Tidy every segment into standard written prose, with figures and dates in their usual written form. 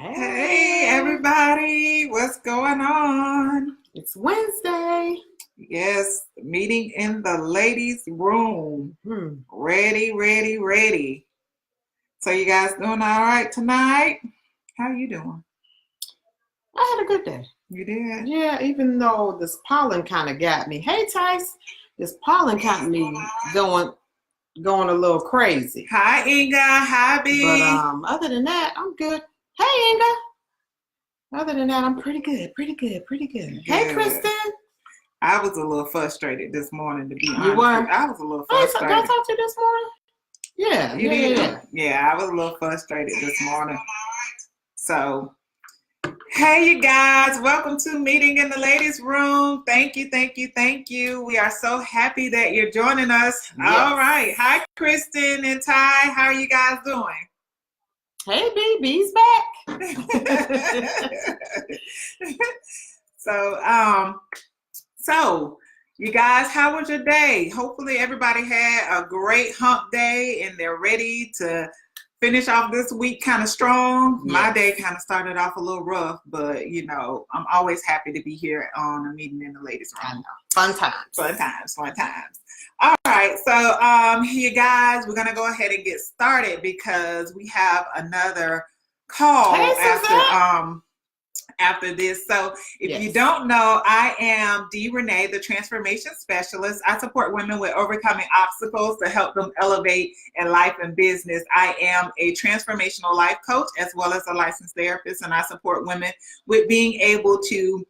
Hey everybody, what's going on? It's Wednesday. Yes, meeting in the ladies' room. Ready. So you guys doing all right tonight? How you doing? I had a good day. You did? Yeah, even though this pollen kind of got me. Hey, Tice, this pollen got me going a little crazy. Hi, Inga. Hi, B. But other than that, I'm good. Hey, Inga. Other than that, I'm pretty good. Hey, Kristen. I was a little frustrated this morning, to be honest. You were? I was a little Hey, frustrated. did I talk to you this morning? Yeah. You did? Yeah, I was a little frustrated this morning. So, hey, you guys. Welcome to Meeting in the Ladies' Room. Thank you. We are so happy that you're joining us. Yes. All right. Hi, Kristen and Ty. How are you guys doing? Hey, B's back. So, you guys, how was your day? Hopefully everybody had a great hump day and they're ready to finish off this week kind of strong. Yes. My day kind of started off a little rough, but you know, I'm always happy to be here on a Meeting in the Ladies' Room. Fun times. All right, so you guys, we're gonna go ahead and get started because we have another call after this. So if you don't know, I am D.Renee, the transformation specialist. I support women with overcoming obstacles to help them elevate in life and business. I am a transformational life coach as well as a licensed therapist, and I support women with being able to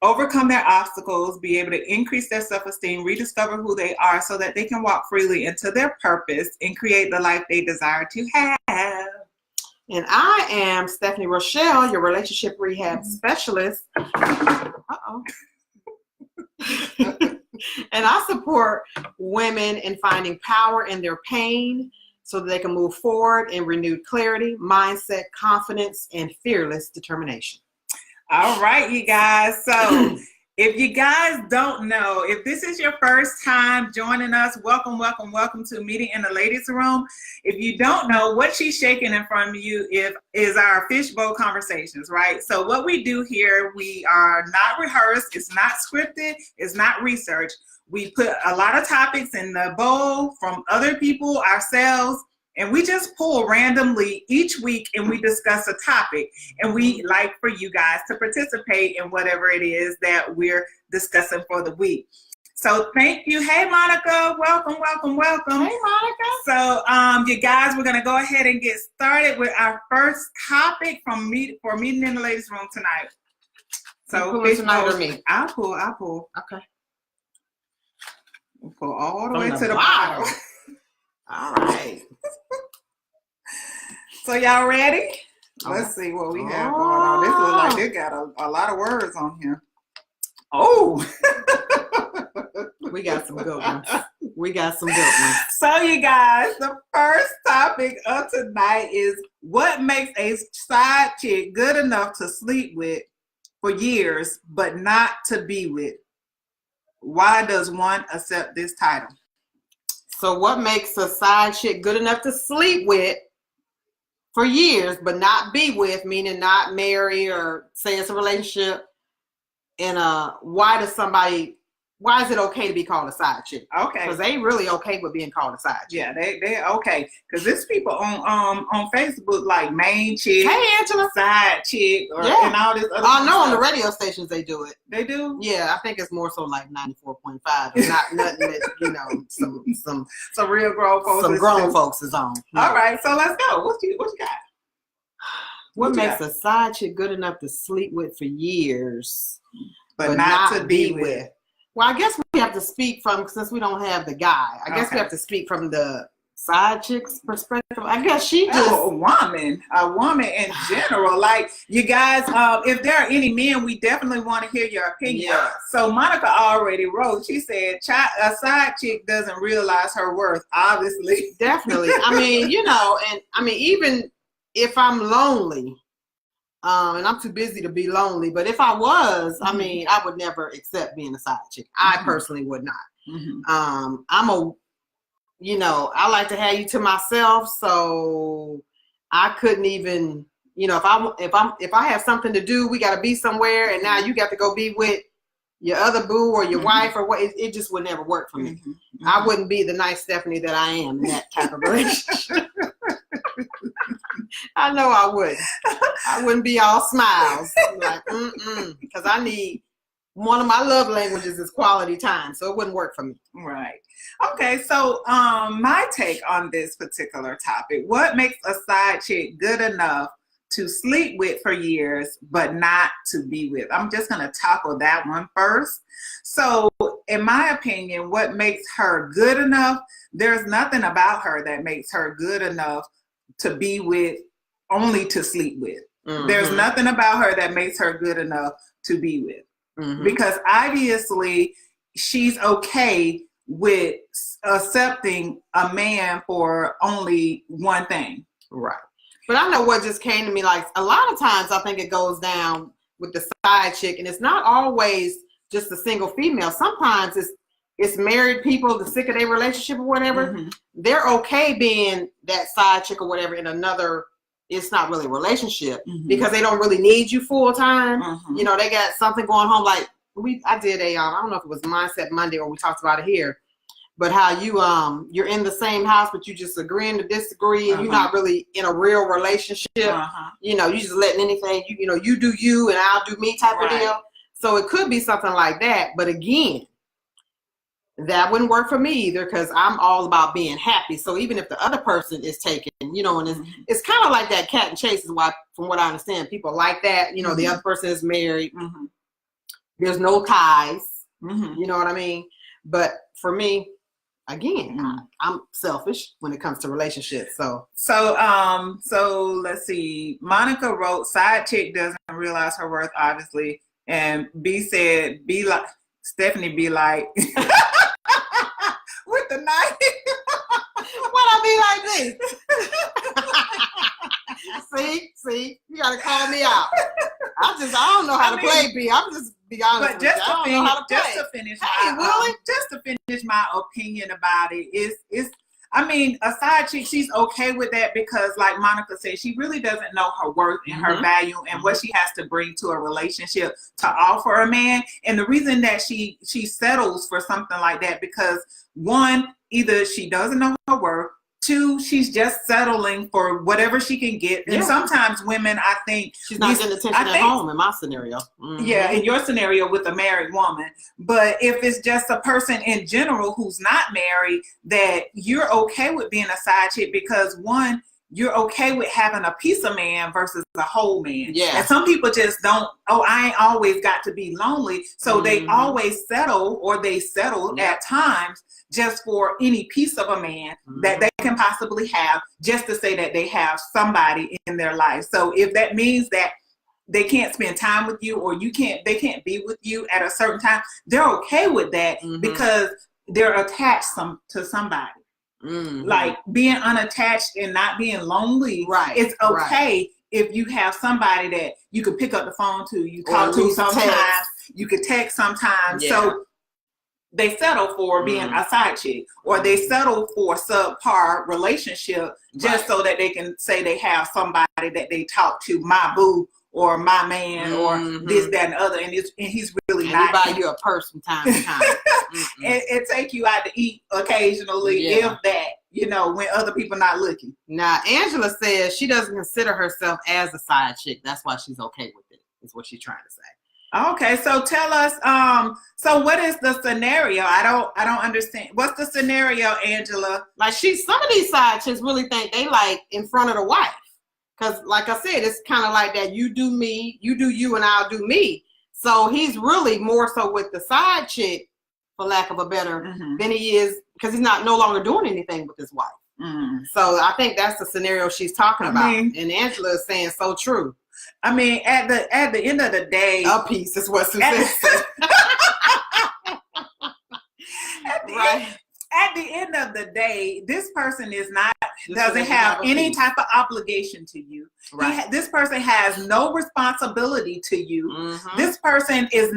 overcome their obstacles, be able to increase their self-esteem, rediscover who they are so that they can walk freely into their purpose and create the life they desire to have. And I am Stephanie Rochelle, your relationship rehab specialist. Uh-oh. And I support women in finding power in their pain so that they can move forward in renewed clarity, mindset, confidence, and fearless determination. All right, you guys. So if you guys don't know, if this is your first time joining us, welcome to Meeting in the Ladies' Room. If you don't know, what she's shaking in front of you is our fishbowl conversations, right? So what we do here, we are not rehearsed, it's not scripted, it's not research. We put a lot of topics in the bowl from other people, ourselves, and we just pull randomly each week and we discuss a topic. And we like for you guys to participate in whatever it is that we're discussing for the week. So thank you. Hey, Monica. Welcome. Hey, Monica. So you guys, we're going to go ahead and get started with our first topic for Meeting in the Ladies' Room tonight. So you pull tonight or me? I'll pull. Okay. We'll pull all the way to the bottom. All right. So y'all ready? Let's see what we have going on. This looks like they got a lot of words on here. Oh. We got some good ones. So you guys, the first topic of tonight is what makes a side chick good enough to sleep with for years, but not to be with? Why does one accept this title? So what makes a side chick good enough to sleep with for years, but not be with, meaning not marry or say it's a relationship? And why is it okay to be called a side chick? Okay. Because they really okay with being called a side chick. Yeah, they're okay. Because there's people on Facebook like main chick, hey Angela, side chick, and all this other I know on the radio stations they do it. They do? Yeah, I think it's more so like 94.5. Not nothing that, you know, some real grown folks. Some grown folks is on. No. All right, so let's go. What you got? What makes a side chick good enough to sleep with for years, but not to be with? Well, I guess we have to speak from, since we don't have the guy, I guess we have to speak from the side chick's perspective. I guess she just... a woman in general. Like, you guys, if there are any men, we definitely want to hear your opinion. Yeah. So Monica already wrote, she said, a side chick doesn't realize her worth, obviously. Definitely. I mean, you know, and I mean, even if I'm lonely, and I'm too busy to be lonely, but if I was, I mean, I would never accept being a side chick. I personally would not. I like to have you to myself, so I couldn't even, you know, if I have something to do, we got to be somewhere, and now you got to go be with your other boo or your wife or what, it just would never work for me. I wouldn't be the nice Stephanie that I am in that type of relationship. I know I wouldn't. I wouldn't be all smiles. Like, because I need, one of my love languages is quality time, so it wouldn't work for me. Right. Okay, so my take on this particular topic, what makes a side chick good enough to sleep with for years, but not to be with? I'm just going to tackle that one first. So in my opinion, what makes her good enough, there's nothing about her that makes her good enough to be with, only to sleep with. There's nothing about her that makes her good enough to be with. Because obviously she's okay with accepting a man for only one thing. Right. But I know what just came to me, like a lot of times I think it goes down with the side chick, and it's not always just a single female. Sometimes it's married people, the sick of their relationship or whatever. They're okay being that side chick or whatever in another, it's not really a relationship because they don't really need you full time. You know, they got something going on. Like I did I don't know if it was Mindset Monday or we talked about it here, but how you're in the same house, but you just agreeing to disagree, and you're not really in a real relationship. You know, you just letting anything, you know, you do you and I'll do me type of deal. So it could be something like that. But again, that wouldn't work for me either, because I'm all about being happy. So even if the other person is taken, you know, and it's kind of like that cat and chase is why, from what I understand, people like that. You know, the other person is married. There's no ties. You know what I mean? But for me, again, I'm selfish when it comes to relationships. So let's see. Monica wrote, side chick doesn't realize her worth, obviously. And B said, be like, Stephanie be like, with the knife. What I be like this? See, you gotta call me out. I don't know how to play B. I'm just be honest. But just to finish my opinion about it is I mean, a side chick, she's okay with that because, like Monica said, she really doesn't know her worth and her value and what she has to bring to a relationship to offer a man. And the reason that she settles for something like that, because one, either she doesn't know her worth, two, she's just settling for whatever she can get. And sometimes women, I think, she's not getting attention at home in my scenario. Yeah, in your scenario with a married woman. But if it's just a person in general who's not married, that you're okay with being a side chick because, one, you're okay with having a piece of man versus a whole man. Yeah. And some people just don't, I ain't always got to be lonely. So they always settle, or they settle at times just for any piece of a man that they can possibly have, just to say that they have somebody in their life. So if that means that they can't spend time with you, or they can't be with you at a certain time, they're okay with that because they're attached to somebody. Like being unattached and not being lonely, it's okay if you have somebody that you could pick up the phone to, you talk to sometimes, you could text sometimes. So they settle for being a side chick, or they settle for a subpar relationship just so that they can say they have somebody that they talk to, my boo or my man or this, that, and the other, and he's really not. Buy you a purse from time to time. and take you out to eat occasionally, if that, you know, when other people not looking. Now, Angela says she doesn't consider herself as a side chick. That's why she's okay with it, is what she's trying to say. Okay, so tell us, so what is the scenario? I don't understand. What's the scenario, Angela? Like some of these side chicks really think they like in front of the wife. Because like I said, it's kind of like that, you do me, you do you, and I'll do me. So he's really more so with the side chick, for lack of a better, than he is, because he's no longer doing anything with his wife. So I think that's the scenario she's talking about. And Angela is saying so true. I mean, at the end of the day, a piece is what Suzanne said. At the end of the day, this person doesn't have any type of obligation to you. This person has no responsibility to you. This person is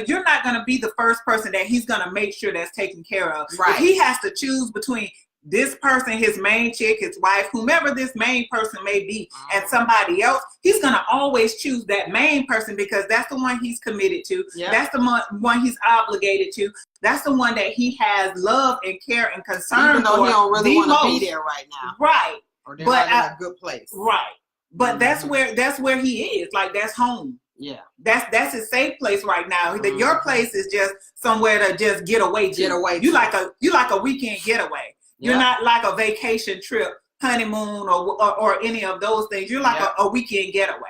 you're not gonna be the first person that he's gonna make sure that's taken care of. If he has to choose between this person, his main chick, his wife, whomever this main person may be, and somebody else, he's going to always choose that main person because that's the one he's committed to. Yep. That's the one he's obligated to. That's the one that he has love and care and concern even though for. He don't really want to be there right now. Right. Or they're not in a good place. Right. But that's where he is. Like, that's home. Yeah. That's his safe place right now. Your place is just somewhere to just get away to. Get away. You like a weekend getaway. You're not like a vacation trip, honeymoon, or any of those things. You're like a weekend getaway.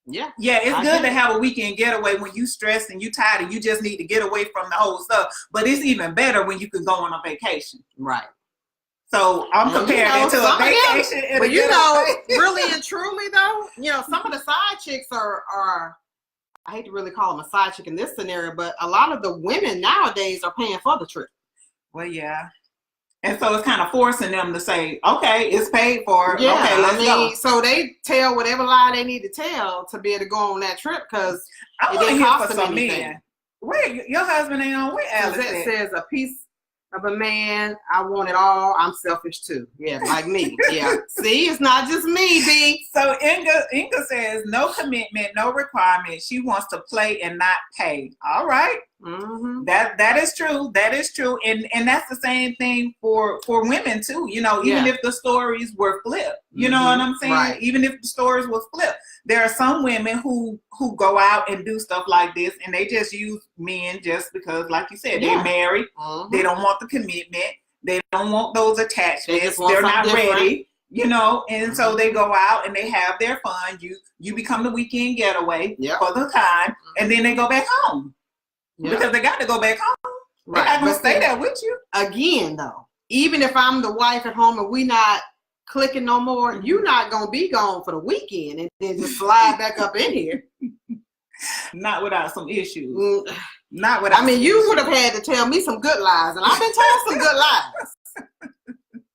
Yeah. Yeah, it's good to have a weekend getaway when you stressed and you tired and you just need to get away from the whole stuff. But it's even better when you can go on a vacation. Right. So I'm comparing it to a vacation. But really and truly though, some of the side chicks are I hate to really call them a side chick in this scenario, but a lot of the women nowadays are paying for the trip. Well, yeah. And so it's kind of forcing them to say, okay, it's paid for. Yeah, okay, let's go. So they tell whatever lie they need to tell to be able to go on that trip because I want to hear for some men. Where your husband ain't on? Where Alice that says a piece of a man, I want it all. I'm selfish too. Yeah, like me. Yeah. See, it's not just me, B. So Inga says no commitment, no requirement. She wants to play and not pay. All right. Mm-hmm. That is true. That is true. And that's the same thing for women too. Even if the stories were flipped, you know what I'm saying? Right. Even if the stories were flipped, there are some women who go out and do stuff like this and they just use men just because, like you said, they're married. Mm-hmm. They don't want the commitment. They don't want those attachments. They're not ready. And so they go out and they have their fun. You become the weekend getaway for the time, and then they go back home. Yep. Because they got to go back home. Right. They're not going to stay there with you. Again, though, even if I'm the wife at home and we not clicking no more, you're not going to be gone for the weekend and then just slide back up in here. Not without some issues. Not without. You would have had to tell me some good lies, and I've been told some good lies.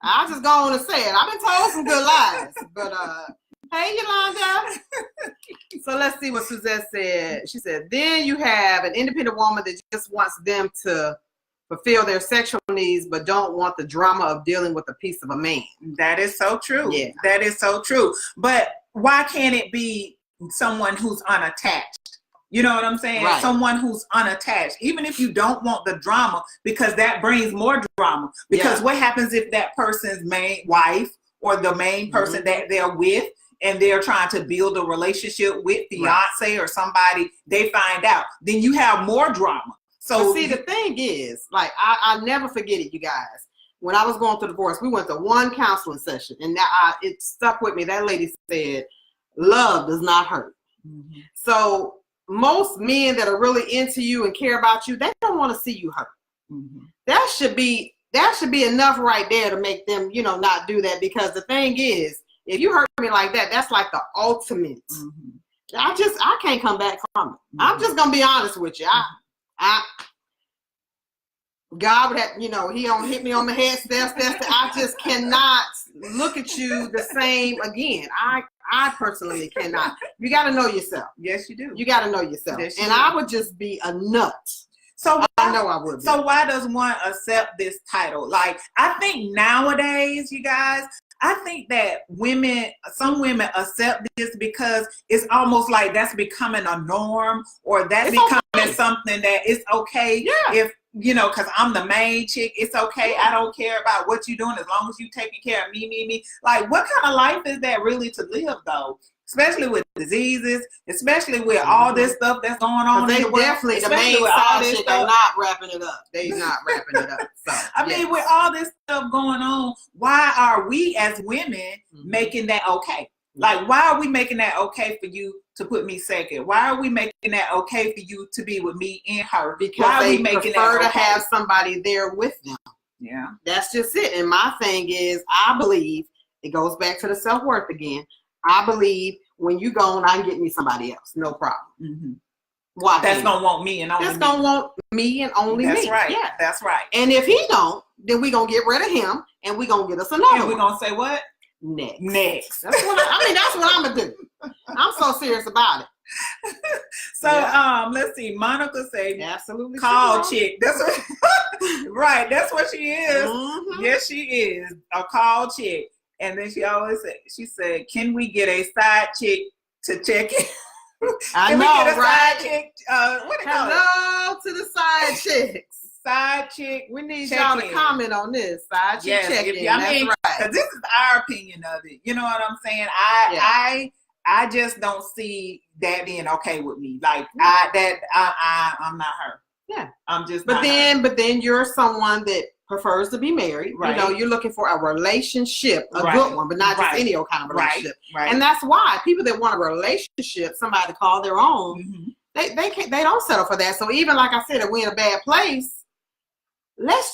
I'll just go on and say it. I've been told some good lies. But, hey, Yolanda. So let's see what Suzette said. She said, then you have an independent woman that just wants them to fulfill their sexual needs, but don't want the drama of dealing with a piece of a man. That is so true. Yeah. That is so true. But why can't it be someone who's unattached? You know what I'm saying? Right. Someone who's unattached. Even if you don't want the drama, because that brings more drama. Because what happens if that person's main wife or the main person that they're with, and they're trying to build a relationship with fiance or somebody, they find out, then you have more drama. So see, the thing is, like, I never forget it, you guys. When I was going through divorce, we went to one counseling session, and it stuck with me. That lady said, love does not hurt. Mm-hmm. So most men that are really into you and care about you, they don't want to see you hurt. Mm-hmm. That should be enough right there to make them, not do that. Because the thing is, if you hurt me like that, that's like the ultimate. Mm-hmm. I can't come back from it. Mm-hmm. I'm just gonna be honest with you. God would have, he don't hit me on the head. I just cannot look at you the same again. I personally cannot. You got to know yourself. Yes, you do. You got to know yourself. Yes, and I would just be a nut. So I know I would be. So why does one accept this title? Like, I think nowadays, you guys, I think that some women accept this because it's almost like that's becoming a norm, or that's becoming something that it's okay if, because I'm the main chick, it's okay. I don't care about what you're doing as long as you taking care of me. Like, what kind of life is that really to live, though? Especially with diseases, especially with all this stuff that's going on. They definitely, the main side chick are not wrapping it up. They're not wrapping it up. So, I mean, with all this stuff going on, why are we as women making that okay? Like, why are we making that okay for you to put me second? Why are we making that okay for you to be with me and her? Because they prefer to have somebody there with them. Yeah. That's just it. And my thing is, I believe, it goes back to the self-worth again. I believe when you gone, I can get me somebody else. No problem. Mm-hmm. Why? That's going to want me and only me. That's going to want me and only me. That's right. Yeah. That's right. And if he don't, then we going to get rid of him and we going to get us another And we're going to say what? Next. That's what that's what I'm going to do. I'm so serious about it. So let's see. Monica said, absolutely call chick. That's what, right. That's what she is. Mm-hmm. Yes, she is a call chick. And then she always said, she said, can we get a side chick to check in? I can know, we get a right? Side chick? What do you call it? Hello to the side chicks. Side chick. We need y'all to comment on this. Side chick check-in. That's right. Because this is our opinion of it. You know what I'm saying? I just don't see that being okay with me. Like I'm not her. Yeah. I'm just. But then you're someone that prefers to be married. Right. You know, you're looking for a relationship, a good one, but not just any old kind of relationship. Right. And that's why people that want a relationship, somebody to call their own, they don't settle for that. So even like I said, if we're in a bad place, let's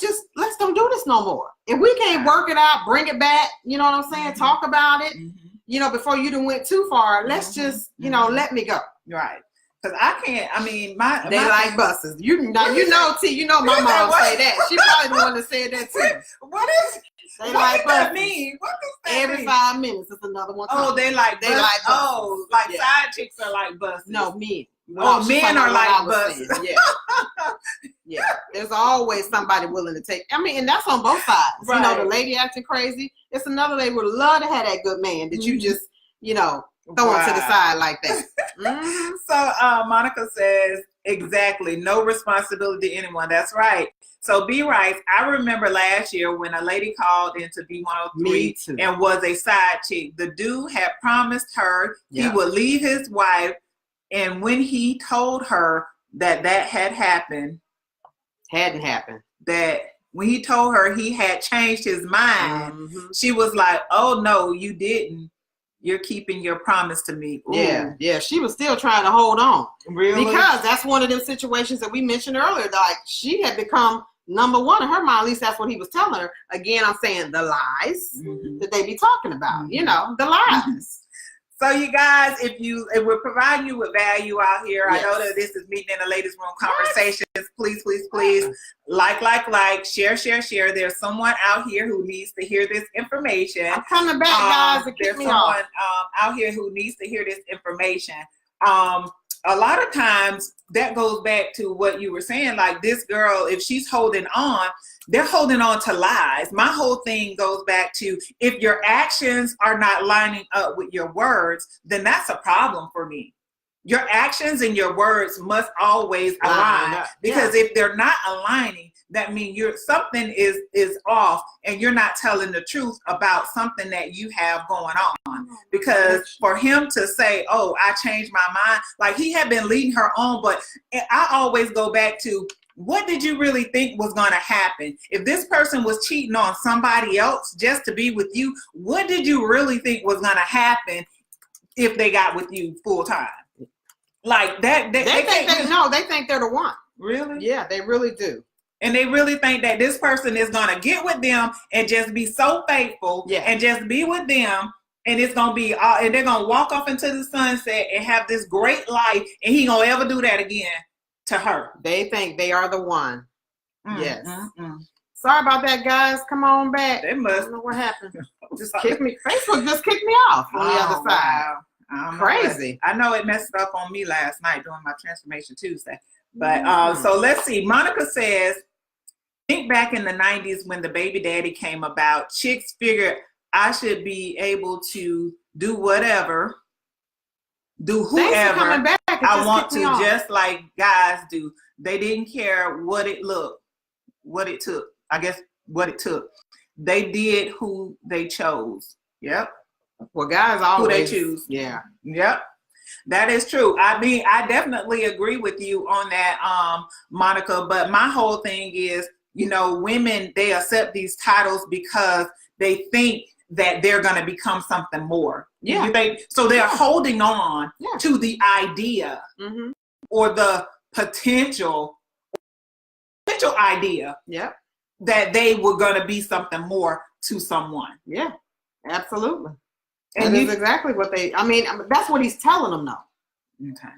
don't do this no more. If we can't work it out, bring it back, you know what I'm saying? Talk about it, you know, before you done went too far, let's just, you know, let me go. Right. Because I can't, I mean, they like buses. You know, T, you know my mom say that. She probably the one that said that too. What is they like buses? That mean? What does that Every mean? 5 minutes is another one. Oh, they like buses. Oh, like side chicks are like buses. No, men. Men are like buses. Yeah. There's always somebody willing to take. I mean, and that's on both sides. Right. You know, the lady acting crazy. It's another lady would love to have that good man that you just, you know, throw him to the side like that. So Monica says, exactly, no responsibility to anyone. That's right. So B writes, I remember last year when a lady called into B103 and was a side chick. The dude had promised her he would leave his wife, and when he told her that hadn't happened, that when he told her he had changed his mind, she was like, oh no, you didn't. You're keeping your promise to me. Ooh. Yeah. She was still trying to hold on. Really? Because that's one of them situations that we mentioned earlier. Like, she had become number one in her mind. At least that's what he was telling her. Again, I'm saying the lies that they be talking about. You know, the lies. So you guys, if we're providing you with value out here, I know that this is Meeting in the Ladies Room Conversations. Please, like, share. There's someone out here who needs to hear this information. I'm coming back, guys. There's someone out here who needs to hear this information. A lot of times that goes back to what you were saying, like this girl, if she's holding on, they're holding on to lies. My whole thing goes back to, if your actions are not lining up with your words, then that's a problem for me. Your actions and your words must always align, because if they're not aligning, that means something is off, and you're not telling the truth about something that you have going on. Because for him to say, oh, I changed my mind, like he had been leading her on, but I always go back to, what did you really think was going to happen? If this person was cheating on somebody else just to be with you, what did you really think was going to happen if they got with you full time? Like that, they think they're the one. Really? Yeah, they really do. And they really think that this person is going to get with them and just be so faithful and just be with them. And it's going to be, and they're going to walk off into the sunset and have this great life. And he going to ever do that again to her. They think they are the one. Yes. Sorry about that, guys. Come on back. They must. I don't know what happened. Just kicked me. Facebook just kicked me off on the other side. Wow. Crazy. I know it messed up on me last night during my Transformation Tuesday. But so let's see. Monica says, think back in the 90s when the baby daddy came about, chicks figured I should be able to do whatever, do whoever I want to, just like guys do. They didn't care what it took. I guess what it took. They did who they chose. Yep. Well, guys always who they choose. Yeah. Yep. That is true. I mean, I definitely agree with you on that, Monica. But my whole thing is, you know, women, they accept these titles because they think that they're going to become something more. Yeah. So they're holding on to the idea or the potential idea that they were going to be something more to someone. Yeah, absolutely. And that's exactly what that's what he's telling them though. Okay.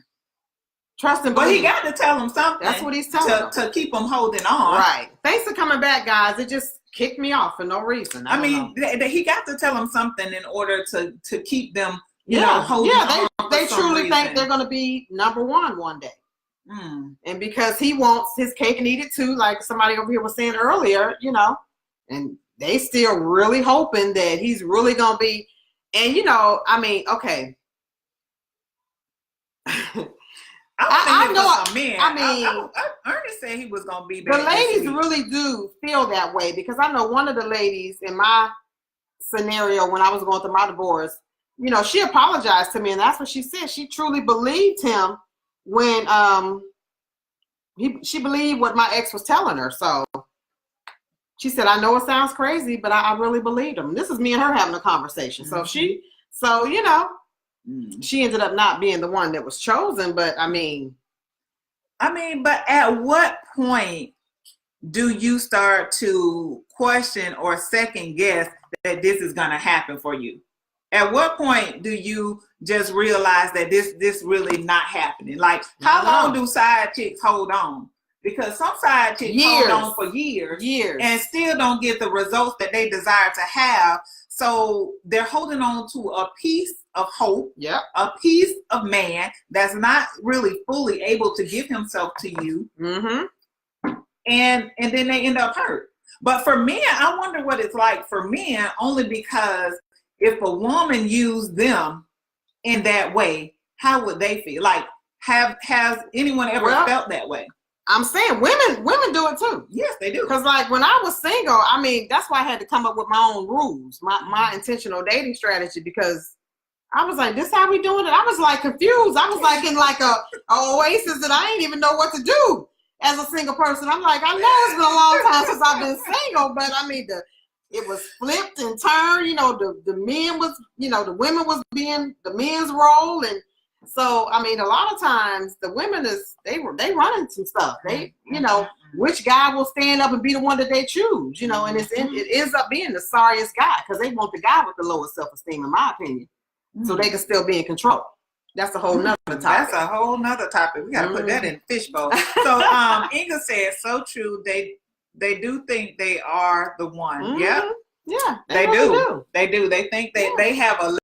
Trust him. But he got to tell them something. That's what he's telling them. To keep them holding on. Right. Thanks for coming back, guys. It just kicked me off for no reason. I mean, he got to tell them something in order to keep them, you know, holding on. they truly think they're going to be number one day. And because he wants his cake and eat it too, like somebody over here was saying earlier, you know, and they still really hoping that he's really going to be. And, you know, I mean, okay. Ernest said he was going to be there. The ladies really do feel that way, because I know one of the ladies in my scenario when I was going through my divorce, you know, she apologized to me, and that's what she said. She truly believed him when she believed what my ex was telling her. So she said, I know it sounds crazy, but I really believed him. This is me and her having a conversation. So you know, she ended up not being the one that was chosen. But I mean, but at what point do you start to question or second guess that this is going to happen for you? At what point do you just realize that this really not happening? Like, how long do side chicks hold on? Because some side chicks hold on for years and still don't get the results that they desire to have. So they're holding on to a piece of hope, a piece of man that's not really fully able to give himself to you. And then they end up hurt. But for men, I wonder what it's like for men, only because if a woman used them in that way, how would they feel? Like, has anyone ever felt that way? I'm saying women do it too. Yes, they do. Because like when I was single, I mean, that's why I had to come up with my own rules, my intentional dating strategy, because I was like, this how we doing it? I was like confused. I was like in like a oasis that I ain't even know what to do as a single person. I'm like, I know it's been a long time since I've been single, but I mean, it was flipped and turned, you know, the men was, you know, the women was being the men's role. And so, I mean, a lot of times the women they running some stuff. They, you know, which guy will stand up and be the one that they choose, you know, and it ends up being the sorriest guy, because they want the guy with the lowest self-esteem, in my opinion, so they can still be in control. That's a whole nother topic. That's a whole nother topic. We got to put that in fishbowl. So Inga said, so true. They do think they are the one. Yeah. Yeah. They really do. They do. They think that they have a